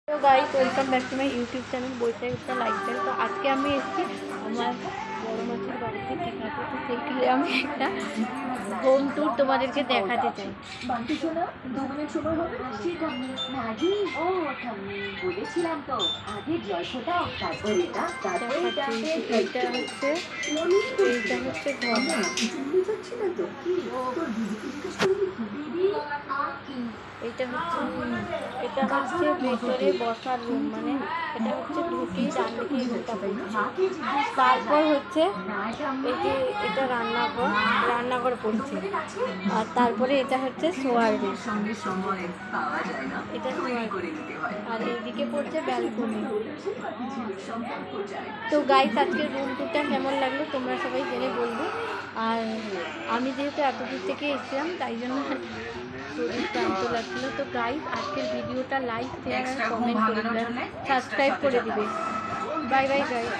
तो guys welcome back to my YouTube channel Baishakhi একটা lifestyle. তো আজকে আমি এসেছি আমার বড় মাসির বাড়িতে, ঠিক আছে? তো সেইখানে আমি একটা হোম ট্যুর তোমাদেরকে দেখাতে চাই। এইটা হচ্ছে এটা হচ্ছে ভেতরে বসার রুম, মানে এটা হচ্ছে ঢুকেই ডান দিকে রুমটা পড়ছে। তারপর হচ্ছে এই যে এটা রান্নাঘর পড়ছে, আর তারপরে এটা হচ্ছে শোয়ার রুম, এটা আর এইদিকে পড়ছে ব্যালকনি। তো গাইস আজকের রুম টুরটা কেমন লাগলো তোমরা সবাই জেনে বলবে। আর আমি যেহেতু এত দূর থেকে এসেছিলাম তাই জন্য শরীর ক্লান্ত লাগছিলো। তো গাইস আজকের ভিডিওটা লাইক, শেয়ার আর কমেন্ট করে দিবে, সাবস্ক্রাইব করে দিবে। Bye bye guys.